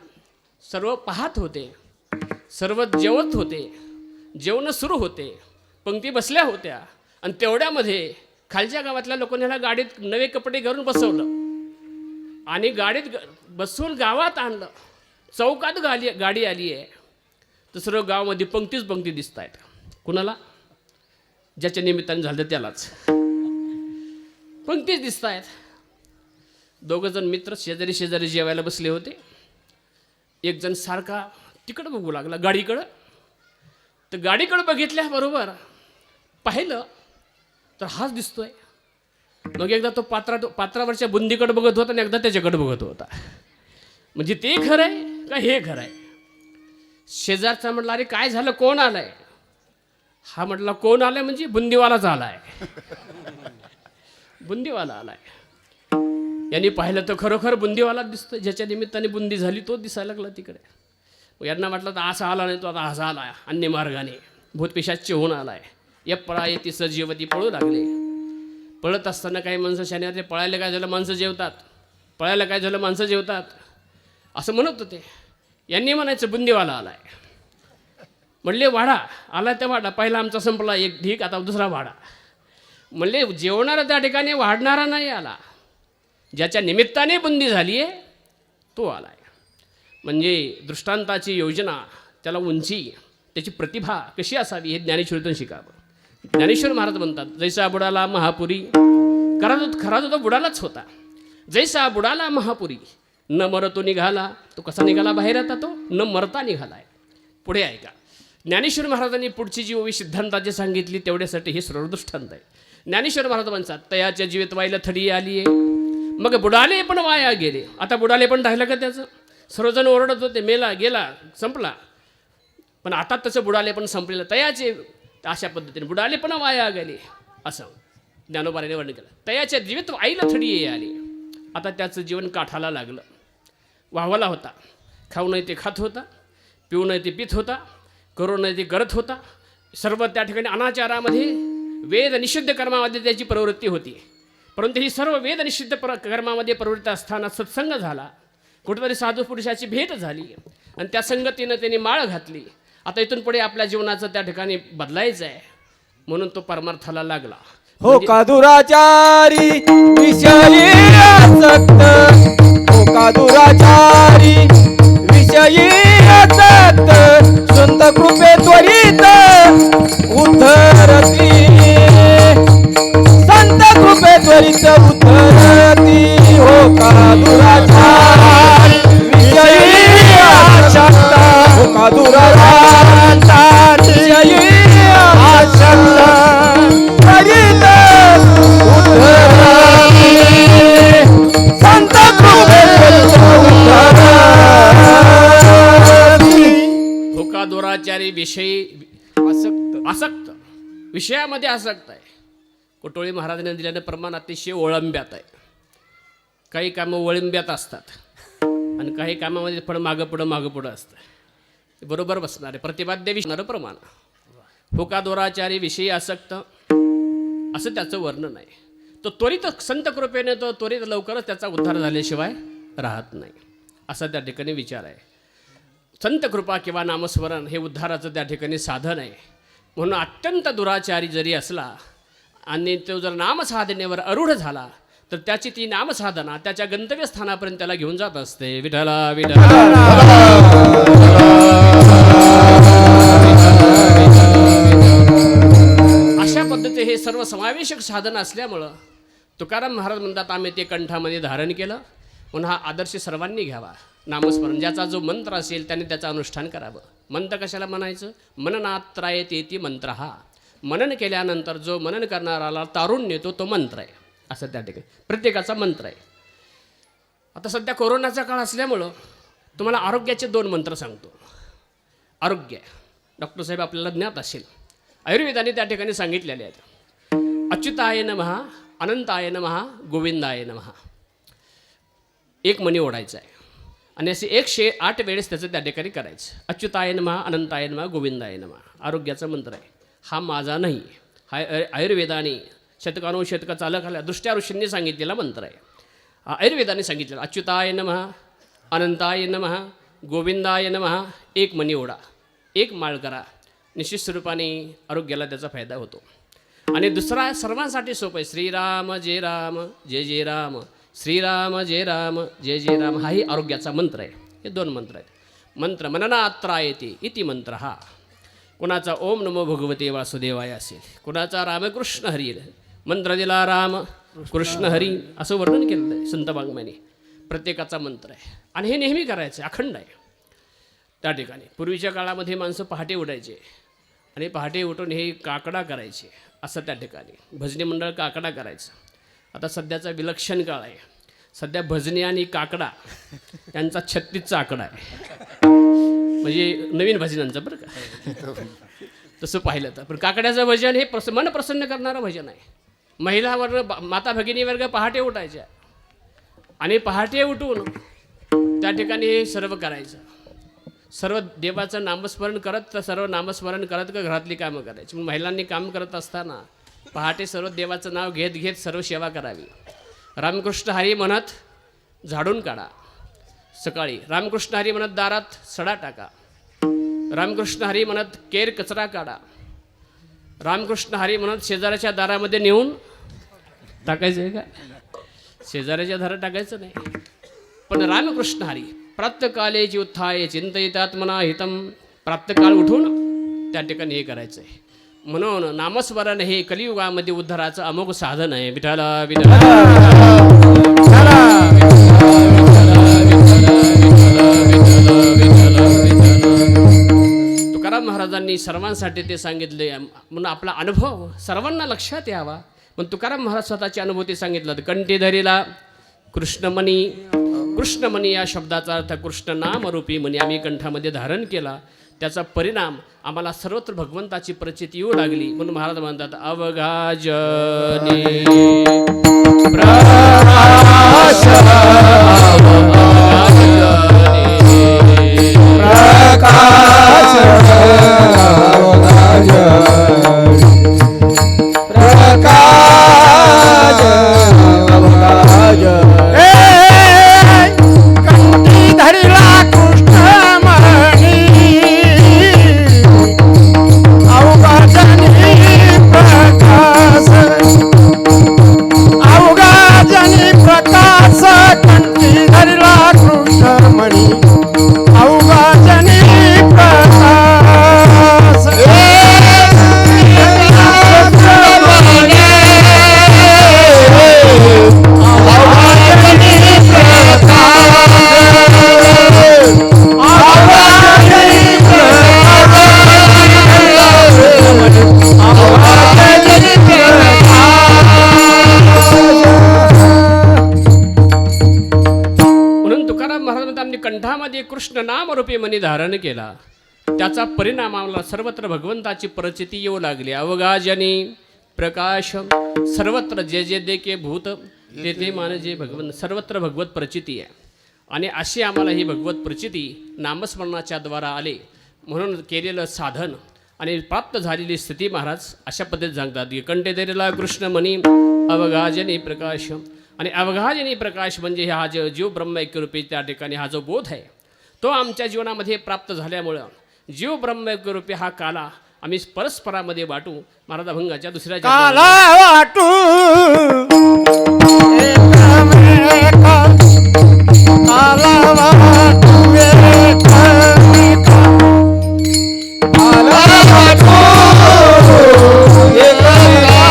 सर्व पाहत होते, सर्व जेवत होते, जेवणं सुरू होते, पंक्ती बसल्या होत्या. आणि तेवढ्यामध्ये खालच्या गावातल्या लोकांनी ह्याला गाडीत नवे कपडे घालून बसवलं आणि गाडीत बसवून गावात आणलं. चौकात गाडी आली आहे तर सर्व गावामध्ये पंक्ती दिसत आहेत. कुणाला? ज्याच्या निमित्ताने झालं त्यालाच पंक्तीच दिसत आहेत. 2 जण मित्र शेजारी जेवायला बसले होते. एक जण सारखा तिकडं बघू लागला गाडीकडं. तर गाडीकडं बघितल्याबरोबर पाहिलं तर हाच दिसतोय. मग एकदा तो पात्रावरच्या बुंदीकडे बघत होता आणि एकदा त्याच्याकडे बघत होता. म्हणजे ते खरं आहे का हे खरं आहे? शेजारचा म्हटला, अरे काय झालं, कोण आलाय? हा म्हटला, कोण आलाय म्हणजे बुंदीवालाच आलाय. बुंदीवाला आलाय. यांनी पाहिलं तर खरोखर बुंदीवाला दिसतोय. ज्याच्या निमित्ताने बुंदी झाली तो दिसायला लागला तिकडे. यांना म्हटलं तर असा आला नाही, तो आता असा आला अन्य मार्गाने, भूतपिशाच्य होऊन आलाय. या पळा येते सजीवती पळू लागले. पळत असताना काही माणसं शनिवारी पळायला काय झालं माणसं जेवतात, पळायला काय झालं माणसं जेवतात असं म्हणत होते. यांनी म्हणायचं बुंदीवाला आलाय. म्हणले वाडा आला त्या वाडा, पहिला आमचा संपला एक ढीक, आता दुसरा वाडा. म्हणले जेवणारा त्या ठिकाणी वाढणारा नाही आला, ज्याच्या निमित्ताने बुंदी झाली आहे तो आलाय. म्हणजे दृष्टांताची योजना, त्याला उंची, त्याची प्रतिभा कशी असावी हे ज्ञानेश्वरीतून शिकावं. ज्ञानेश्वर महाराज म्हणतात, जैसा बुडाला महापुरी, खरा तो बुडालाच होता. जैसा बुडाला महापुरी, न मरतो निघाला. तो कसा निघाला बाहेर आता? तो न मरता निघालाय. पुढे ऐका, ज्ञानेश्वर महाराजांनी पुढची जी ओवी सिद्धांताची सांगितली तेवढ्यासाठी हे सर्व दृष्टांत आहे. ज्ञानेश्वर महाराज म्हणतात, तयाच्या जीवित वाईला थडी आली आहे, मग बुडाले पण वाया गेले. आता बुडाले पण राहिलं का त्याचं? सर्वजण ओरडत होते, मेला गेला संपला. पण आता तसं बुडाले पण संपलेलं. तयाचे अशा पद्धतीने बुडाले पण वाया गेले असं ज्ञानोबाने वर्णन केलं. तयाच्या जीवित आईला थडी आली. आता त्याचं जीवन काठाला लागलं. वाहवाला होता. खाऊ नाही ते खात होता, पिऊ नाही ते पित होता, करू नाही ते करत होता. सर्व त्या ठिकाणी अनाचारामध्ये वेद निषिद्ध कर्मामध्ये त्याची प्रवृत्ती होती. परंतु ही सर्व वेद निषिद्ध कर्मामध्ये प्रवृत्त असताना सत्संग झाला, कुठेतरी साधू पुरुषाची भेट झाली आणि त्या संगतीनं त्यांनी माळ घातली. आता इथून पुढे आपल्या जीवनाचं त्या ठिकाणी बदलायचं आहे म्हणून तो परमार्थाला लागला. हो का दुराचारी विषयी आसक्त, हो का दुराचारी विषयी आसक्त, संत कृपे त्वरित उद्धरती, संत कृपे त्वरित उद्धरती. हो का दुराचारी विषयी आसक्त, हो का दुराचारी विषयी आसक्त, त्वरित उद्धरती, संत कृपे त्वरित उद्धरती. होका दुराचारी विषयी आसक्त, विषयामध्ये आसक्त आहे. कोटोळी महाराजांनी दिल्यानं प्रमाण अतिशय ओळंब्यात आहे. काही कामं ओळंब्यात असतात आणि काही कामामध्ये पण मागं पुढं असतं. बरोबर बसणार आहे. प्रतिपाद्य विषय प्रमाण. होका दुराचारी विषयी आसक्त असं त्याचं वर्णन आहे. तो त्वरित संत कृपेने तो त्वरित लवकरच त्याचा उद्धार झाल्याशिवाय राहत नाही असा त्या ठिकाणी विचार आहे. संत कृपा किंवा नामस्मरण हे उद्धाराचं त्या ठिकाणी साधन आहे. म्हणून अत्यंत दुराचारी जरी असला आणि तो जर नामसाधनेवर आरूढ झाला तर त्याची ती नामसाधना त्याच्या गंतव्यस्थानापर्यंत त्याला घेऊन जात असते. विठला अशा पद्धतीने हे सर्व समावेशक साधन असल्यामुळं तुकाराम महाराज म्हणतात आम्ही ते कंठामध्ये धारण केलं. म्हणून हा आदर्श सर्वांनी घ्यावा. नामस्मरण ज्याचा जो मंत्र असेल त्याने त्याचं अनुष्ठान करावं. मंत्र कशाला म्हणायचं? मननात्रायतेती मंत्र. हा मनन केल्यानंतर जो मनन करणाराला तारून नेतो तो मंत्र आहे असं त्या ठिकाणी प्रत्येकाचा मंत्र आहे. आता सध्या कोरोनाचा काळ असल्यामुळं तुम्हाला आरोग्याचे 2 मंत्र सांगतो. आरोग्य डॉक्टर साहेब आपल्याला ज्ञात असेल, आयुर्वेदाने त्या ठिकाणी सांगितलेले आहेत. अच्युताय नमः, अनंताय नमः, गोविंदाय नमः. एक मणी ओढायचा आहे आणि असे 108 वेळेस त्याचं त्या ठिकाणी करायचं. अच्युताय नमः, अनंताय नमः, गोविंदाय नमः. आरोग्याचा मंत्र आहे. हा माझा नाही, हा आयुर्वेदाने शतकानुशतकं चालक आल्या दृष्ट्या ऋषींनी सांगितलेला मंत्र आहे. आयुर्वेदाने सांगितलेला अच्युताय नमः, अनंताय नमः, गोविंदाय नमः. एक मणी ओढा, एक माळ करा. निश्चित स्वरूपाने आरोग्याला त्याचा फायदा होतो. आणि दुसरा सर्वांसाठी सोपं आहे. श्रीराम जय राम जय जय राम, श्रीराम जय राम जय जय राम. हाही आरोग्याचा मंत्र आहे. हे 2 मंत्र आहेत. मंत्र मननात्रायते इति मंत्र. हा कुणाचा ओम नमो भगवते वासुदेवाय असेल, कुणाचा रामकृष्ण हरी मंत्र दिला, राम कृष्ण हरी असं वर्णन केलेलं आहे संत वाङ्मयाने. प्रत्येकाचा मंत्र आहे आणि हे नेहमी करायचं, अखंड आहे. त्या ठिकाणी पूर्वीच्या काळामध्ये माणसं पहाटे उठायचे आणि पहाटे उठून हे काकडा करायचे असं त्या ठिकाणी भजनी मंडळ काकडा करायचं. आता सध्याचा विलक्षण काळ आहे. सध्या भजनी आणि काकडा त्यांचा 36चा आकडा आहे. म्हणजे नवीन भजनांचं बरं का तसं पाहिलं तर. पण काकड्याचं भजन हे मन प्रसन्न करणारं भजन आहे. महिला वर्ग, माता भगिनी वर्ग पहाटे उठायच्या आणि पहाटे उठून त्या ठिकाणी हे सर्व करायचं. सर्व देवाचं नामस्मरण करत, सर्व नामस्मरण करत का घरातली कामं करायची. मग महिलांनी काम करत असताना पहाटे सर्व देवाचं नाव घेत घेत सर्व सेवा करावी. रामकृष्ण हरी म्हणत झाडून काढा सकाळी, रामकृष्ण हरी म्हणत दारात सडा टाका, रामकृष्ण हरी म्हणत केर कचरा काढा, रामकृष्ण हरी म्हणत शेजाऱ्याच्या दारामध्ये नेऊन टाकायचं आहे का? शेजाऱ्याच्या दारात टाकायचं नाही. पण रामकृष्ण हरी प्रातःकाले उत्थाय चिंतयितात्मना हितम. प्रातःकाळ उठून त्या ठिकाणी हे करायचं आहे. म्हणून नामस्मरण हे कलियुगामध्ये उद्धाराचं अमोघ साधन आहे. विठ्ठला विठ्ठला तुकाराम महाराजांनी सर्वांसाठी ते सांगितले. म्हणून आपला अनुभव सर्वांना लक्षात यावा. पण तुकाराम महाराज स्वतःची अनुभूती सांगितलं. कंठी धरीला कृष्णमणी. कृष्णमणी या शब्दाचा अर्थ कृष्ण नामरूपी मणी आम्ही कंठामध्ये धारण केला. त्याचा परिणाम आम्हाला सर्वत्र भगवंताची प्रचिती येऊ लागली. म्हणून महाराज म्हणतात अवघा जनी प्रकाश महाराज म्हणतात आम्ही कंठामध्ये कृष्ण नाम रूपी मनी धारण केला, त्याचा परिणाम आम्हाला सर्वत्र भगवंताची प्रचिती येऊ लागली. अवगाजनी प्रकाश सर्वत्र जे जे देखे भूत ते ते मान जे भगवंत, सर्वत्र भगवत प्रचिती आहे. आणि अशी आम्हाला ही भगवत प्रचिती नामस्मरणाच्या द्वारा आले म्हणून केलेलं साधन आणि प्राप्त झालेली स्थिती महाराज अशा पद्धतीत सांगतात की कंठे धरला कृष्णमणी अवगाजनी प्रकाश. आणि अवगाजनी प्रकाश म्हणजे हा जो जीव ब्रह्मैक्यरूपी त्या ठिकाणी हा जो बोध आहे तो आमच्या जीवनामध्ये प्राप्त झाल्यामुळं जीव ब्रह्मैक्यरूपी हा काला आम्ही परस्परामध्ये वाटू. महाराज अभंगाच्या दुसऱ्या काला वाटू एकमेका, काला वाटू एकमेका, काला वाटू एकमेका,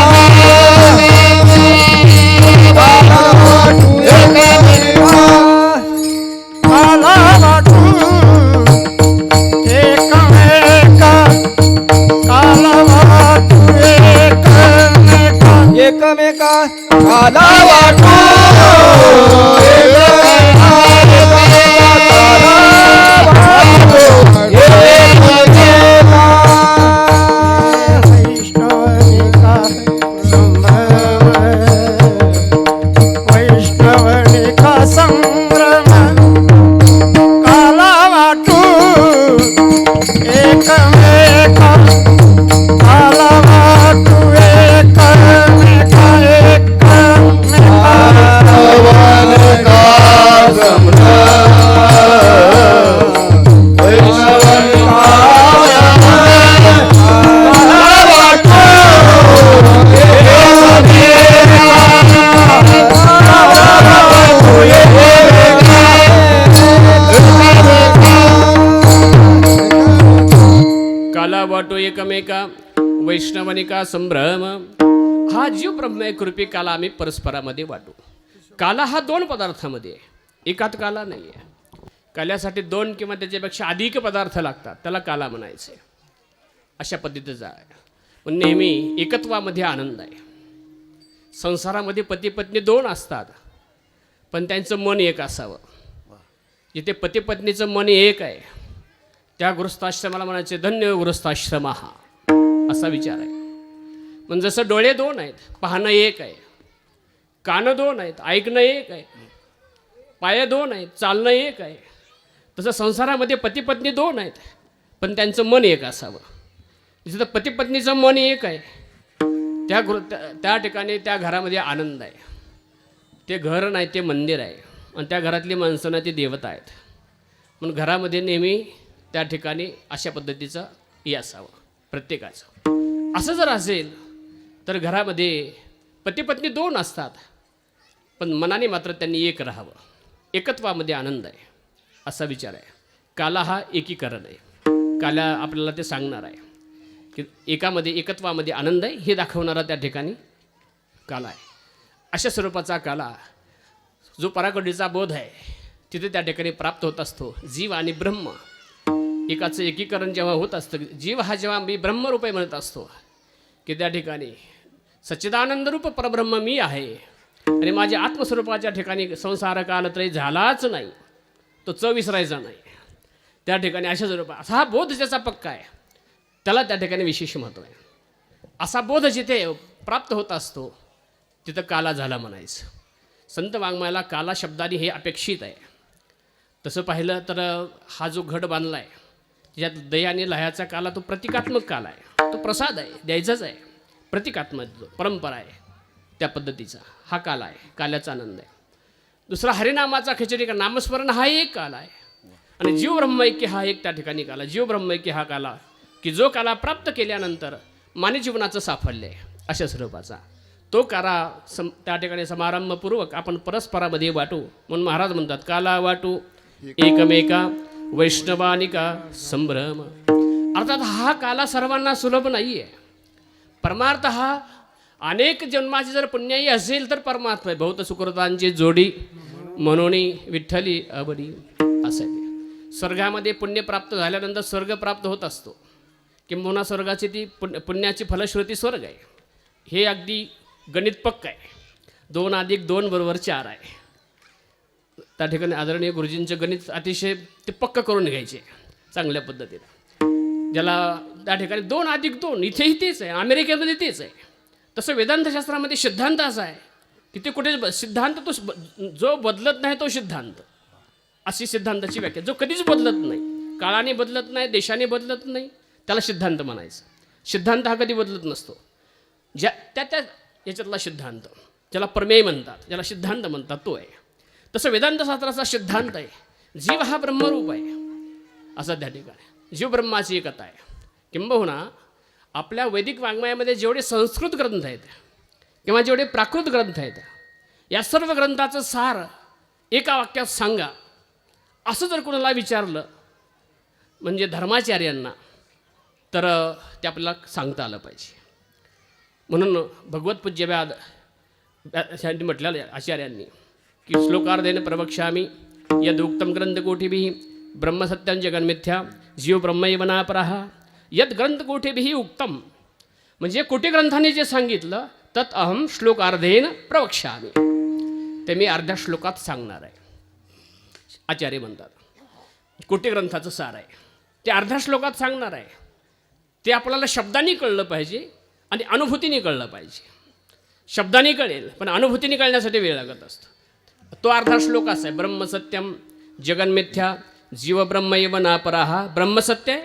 काला वाटू एकमेका, काला वाटू एकमेका, काला वाटू एकमेका, काला वाटू वैष्णवनिका संग्रम, काला वाटू एकमेका, काला वाटू एकमेका, वैष्णवनिका काला वाटो एकमेका वैष्णवनिका संभ्रम. हा जीव ब्रह्मैक्यरूपी काला आम्ही परस्परामध्ये वाटू. काला हा दोन पदार्थामध्ये आहे, एकात काला नाही आहे. काल्यासाठी दोन किंवा त्याच्यापेक्षा अधिक पदार्थ लागतात, त्याला काला म्हणायचे. अशा पद्धतीचा आहे. पण नेहमी एकत्वामध्ये आनंद आहे. संसारामध्ये पती पत्नी दोन असतात पण त्यांचं मन एक असावं. जिथे पती पत्नीचं मन एक आहे त्या गृहस्थाश्रमाला म्हणायचे धन्य गृहस्थाश्रम हा, असा विचार आहे. म्हणजे जसं डोळे दोन आहेत, पाहणं एक आहे, कानं दोन आहेत, ऐकणं एक आहे, पाय दोन आहेत, चालणं एक आहे, तसं संसारामध्ये पती पत्नी दोन आहेत पण त्यांचं मन एक असावं. जिथं पती पत्नीचं मन एक आहे त्या ठिकाणी त्या घरामध्ये आनंद आहे. ते घर नाही ते मंदिर आहे आणि त्या घरातली माणसं नाही ते देवता आहेत. म्हणून घरामध्ये नेहमी त्या ठिकाणी अशा पद्धतीचं हे असावं प्रत्येकाचं. असं जर असेल तर घरामध्ये पती पत्नी दोन असतात पण मनाने मात्र त्यांनी एक राहावं. एकत्वामध्ये आनंद आहे असा विचार आहे. काला हा एकीकरण आहे. काला आपल्याला ते सांगणार आहे की एकामध्ये एकत्वामध्ये आनंद आहे हे दाखवणारा त्या ठिकाणी काला आहे. अशा स्वरूपाचा काला जो पराकोटीचा बोध आहे तिथे त्या ठिकाणी प्राप्त होत असतो. जीव आणि ब्रह्म एकाचं एकीकरण जेव्हा होत असतं, जीव हा जेव्हा मी ब्रह्मरूप आहे म्हणत असतो की त्या ठिकाणी सच्चिदानंदरूप परब्रह्म मी आहे आणि माझ्या आत्मस्वरूपाच्या ठिकाणी संसार कालत्रय झालाच नाही, तो विसरायचा नाही. त्या ठिकाणी अशा स्वरूपात असा हा बोध ज्याचा पक्का आहे त्याला त्या ठिकाणी विशेष महत्त्व आहे. असा बोध जिथे प्राप्त होत असतो तिथं काला झाला म्हणायचं. संत वाङ्मयाला काला शब्दाने हे अपेक्षित आहे. तसं पाहिलं तर हा जो घट बांधला आहे ज्यात दया आणि लह्याचा काला तो प्रतिकात्मक काला आहे, तो प्रसाद आहे, द्यायचाच आहे, प्रतिकात्मक परंपरा आहे त्या पद्धतीचा हा काला आहे. काल्याचा आनंद आहे. दुसरा हरिनामाचा खिचडी का नामस्मरण हा एक काला आहे आणि जीव ब्रह्मैक्य हा एक त्या ठिकाणी काला. जीव ब्रह्मैक्य हा काला की जो काला प्राप्त केल्यानंतर मानवी जीवनाचं साफल्य आहे अशा स्वरूपाचा तो काला त्या ठिकाणी समारंभपूर्वक आपण परस्परामध्ये वाटू. म्हणून महाराज म्हणतात काला वाटू एकमेका वैष्णवानिका संभ्रम. अर्थात हा काला सर्वांना सुलभ नाही आहे. परमार्थ हा अनेक जन्माची जर पुण्याई असेल तर परमार्थ आहे. बहुत सुकृतांची जोडी म्हणून विठ्ठली अबडी असं आहे. स्वर्गामध्ये पुण्य प्राप्त झाल्यानंतर स्वर्ग प्राप्त होत असतो. किंबहुना स्वर्गाची ती पुण्याची फलश्रुती स्वर्ग आहे. हे अगदी गणित पक्क आहे. 2 + 2 = 4 आहे. त्या ठिकाणी आदरणीय गुरुजींचं गणित अतिशय ते पक्क करून घ्यायचे चांगल्या पद्धतीने. ज्याला त्या ठिकाणी 2 अधिक 2 इथेही तेच आहे, अमेरिकेमध्ये तेच आहे. तसं वेदांतशास्त्रामध्ये सिद्धांत असा आहे की ते कुठे सिद्धांत तो जो बदलत नाही तो सिद्धांत, अशी सिद्धांताची व्याख्या. जो कधीच बदलत नाही, काळाने बदलत नाही, देशाने बदलत नाही, त्याला सिद्धांत म्हणायचं. सिद्धांत हा कधी बदलत नसतो. त्या याच्यातला सिद्धांत ज्याला प्रमेय म्हणतात, ज्याला सिद्धांत म्हणतात, तो आहे. तसं वेदांतशास्त्राचा सिद्धांत आहे जीव हा ब्रह्मरूप आहे असं त्या ठिकाणी. जीव ब्रह्माची एकता आहे. किंबहुना आपल्या वैदिक वाङ्मयामध्ये जेवढे संस्कृत ग्रंथ आहेत किंवा जेवढे प्राकृत ग्रंथ आहेत, या सर्व ग्रंथाचं सार एका वाक्यात सांगा असं जर कोणाला विचारलं म्हणजे धर्माचार्यांना, तर ते आपल्याला सांगता आलं पाहिजे. म्हणून भगवतपूज्यव्याद यांनी म्हटलेलं आचार्यांनी की श्लोकार्धेन प्रवक्ष्यामि यदुक्तं ग्रंथकोटिभिः ब्रह्मसत्यं जगन्मिथ्या जीव ब्रह्मैव नापरः यद ग्रंथकोटिभिः उक्तम. म्हणजे कोटी ग्रंथांनी जे सांगितलं तत् अहम श्लोकार्धेन प्रवक्ष्यामि, ते मी अर्ध्या श्लोकात सांगणार आहे. आचार्य म्हणतात कोटी ग्रंथाचं सार आहे, ते अर्ध्या श्लोकात सांगणार आहे. ते आपल्याला शब्दांनी कळलं पाहिजे आणि अनुभूतीने कळलं पाहिजे. शब्दांनी कळेल पण अनुभूतीने कळण्यासाठी वेळ लागत असतो. तो अर्धा श्लोक असा आहे, ब्रह्मसत्यम जगन्मिथ्या जीव ब्रह्मैव नापरः. ब्रह्मसत्य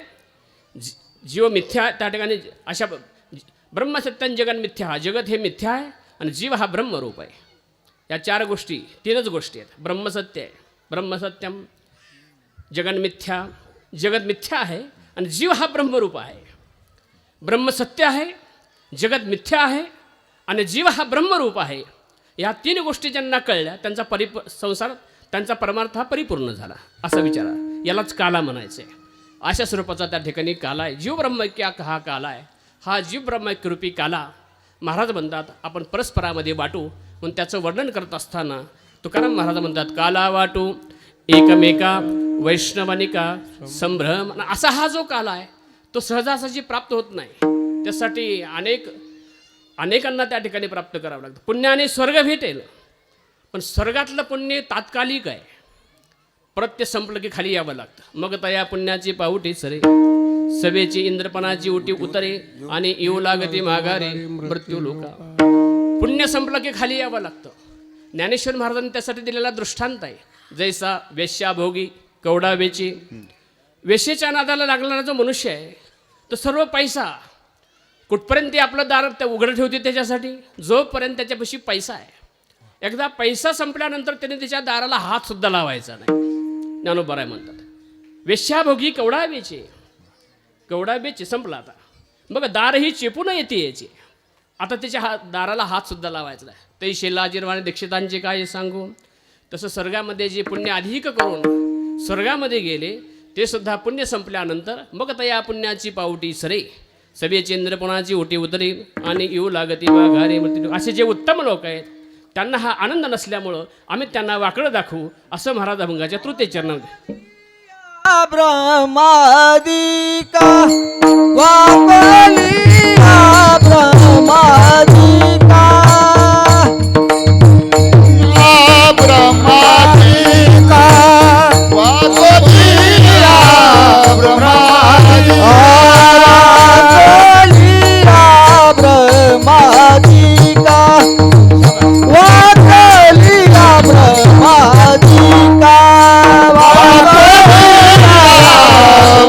जीव मिथ्या, त्या ठिकाणी अशा ब्रह्मसत्यम जगन्मिथ्या, जगत हे मिथ्या आहे आणि जीव हा ब्रह्मरूप आहे. या 4 गोष्टी, 3च गोष्टी आहेत. ब्रह्मसत्य आहे, ब्रह्मसत्यम, जगन्मिथ्या, जगत मिथ्या आहे आणि जीव हा ब्रह्मरूप आहे. ब्रह्मसत्य आहे, जगत मिथ्या आहे आणि जीव हा ब्रह्मरूप आहे. या 3 गोष्टी ज्यांना कळल्या त्यांचा संसार, त्यांचा परमार्थ हा परिपूर्ण झाला असा विचार. यालाच काला म्हणायचं आहे. अशा स्वरूपाचा त्या ठिकाणी काला आहे. जीव ब्रह्मैक्य हा काला आहे. हा जीव ब्रह्मैक्यरूपी काला महाराज म्हणतात आपण परस्परामध्ये वाटू. म्हणून त्याचं वर्णन करत असताना तुकाराम महाराज म्हणतात काला वाटू एकमेका वैष्णवनिका संभ्रम. असा हा जो काला आहे तो सहजासहजी प्राप्त होत नाही. त्यासाठी अनेकांना त्या ठिकाणी प्राप्त करावं लागतं. पुण्याने स्वर्ग भेटेल पण स्वर्गातलं पुण्य तात्कालिक आहे, परत ते संपलं की खाली यावं लागतं. मग तया पुण्याची पाऊटी सरे सभेची इंद्रपणाची उटी उतरे आणि येऊ लागते माघारे मृत्यू लोका. पुण्य संपलं की खाली यावं लागतं. ज्ञानेश्वर महाराजांनी त्यासाठी दिलेला दृष्टांत आहे. जैसा वेश्याभोगी कवडा वेची. वेश्येच्या नादाला लागणारा जो मनुष्य आहे तो सर्व पैसा कुठपर्यंत आपलं दार त्या उघडं ठेवते त्याच्यासाठी, जोपर्यंत त्याच्यापाशी पैसा आहे. एकदा पैसा संपल्यानंतर त्याने त्याच्या दाराला हातसुद्धा लावायचा नाही. ज्ञानोबराय म्हणतात वेश्याभोगी कवडा वेचे. कवडा वेचे संपला आता, मग दारही चेपून येते याची. आता त्याच्या दाराला हातसुद्धा लावायचा नाही. तैशे लाजिरवाणे दीक्षितांचे काय सांगू. तसं स्वर्गामध्ये जे पुण्य अधिक करून स्वर्गामध्ये गेले ते सुद्धा पुण्य संपल्यानंतर मग तया पुण्याची पावटी सरे सभेची इंद्रपणाची ओटी उतरी आणि येऊ लागती वाघारे मृत्यू. असे जे उत्तम लोक आहेत त्यांना हा आनंद नसल्यामुळं आम्ही त्यांना वाकडं दाखवू असं महाराज अभंगाच्या तृतीय चरणात. ब्रह्मादिका वापलिया ब्रह्मादिका ब्रह्मादिका वापलिया ब्रह्मादिका ब्रह्मादिका वापलिया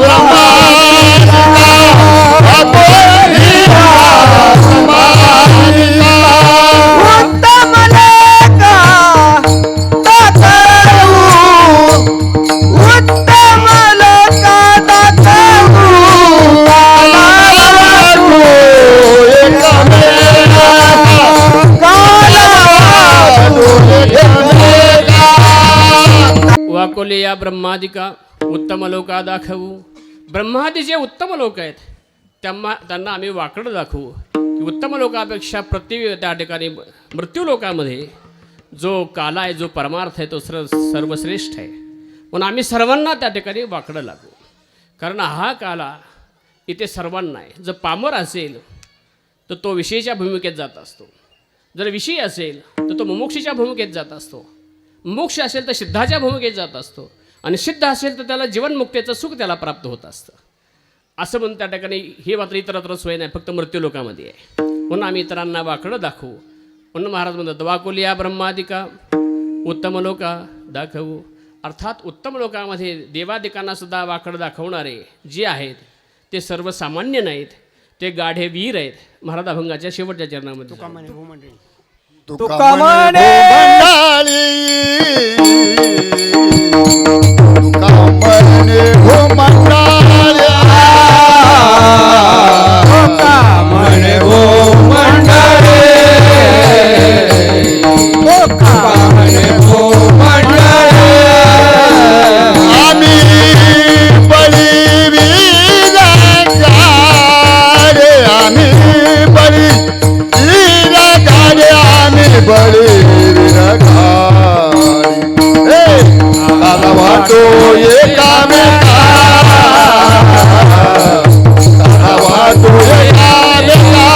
ब्रह्मादिका वाकोले या ब्रह्मादिका उत्तम लोका दाखवू. ब्रह्मादी जे उत्तम लोक आहेत त्यांना आम्ही वाकडं दाखवू की उत्तम लोकापेक्षा त्या ठिकाणी मृत्यू लोकामध्ये जो काला आहे, जो परमार्थ आहे तो सर्वश्रेष्ठ आहे. म्हणून आम्ही सर्वांना त्या ठिकाणी वाकडं लागू. कारण हा काला इथे सर्वांना आहे. जर पामर असेल तर तो विषयीच्या भूमिकेत जात असतो, जर विषयी असेल तर तो मुमुक्षीच्या भूमिकेत जात असतो. मोक्ष असेल तर सिद्धाच्या भूमिकेत जात असतो आणि सिद्ध असेल तर त्याला जीवनमुक्तीचं सुख त्याला प्राप्त होत असतं. असं म्हणून त्या ठिकाणी हे मात्र इतरत्र सोय नाही, फक्त मृत्यूलोकामध्ये आहे. म्हणून आम्ही इतरांना वाकडं दाखवू म्हणून महाराज म्हणतात वाकुलिया ब्रह्मादिका उत्तम लोका दाखवू. अर्थात उत्तम लोकामध्ये देवादिकांना सुद्धा वाकडं दाखवणारे जे आहेत ते सर्वसामान्य नाहीत, ते गाढे वीर आहेत. महाराज अभंगाच्या शेवटच्या चरणामध्ये तुका म्हणे मंडळी तुका म्हणे हो मंडाळी तुका म्हणे हो मंडाळी तुका म्हणे हो मंडाळी आम्ही बळी वीरांच्या रे आम्ही बळी वीरांच्या आम्ही बळी वीरांच्या काला वाटो एकामेका काला वाटो एकामेका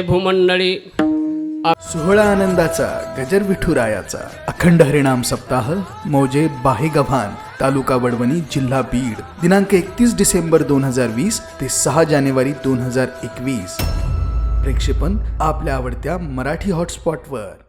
भूमंडळी. सोहळा आनंदाचा गजर विठुरायाचा अखंड हरिनाम सप्ताह मौजे बाहेगव्हाण तालुका वडवणी जिल्हा बीड दिनांक 31 डिसेंबर 2020 ते 6 जानेवारी 2021. प्रक्षेपण आपल्या आवडत्या मराठी हॉटस्पॉटवर.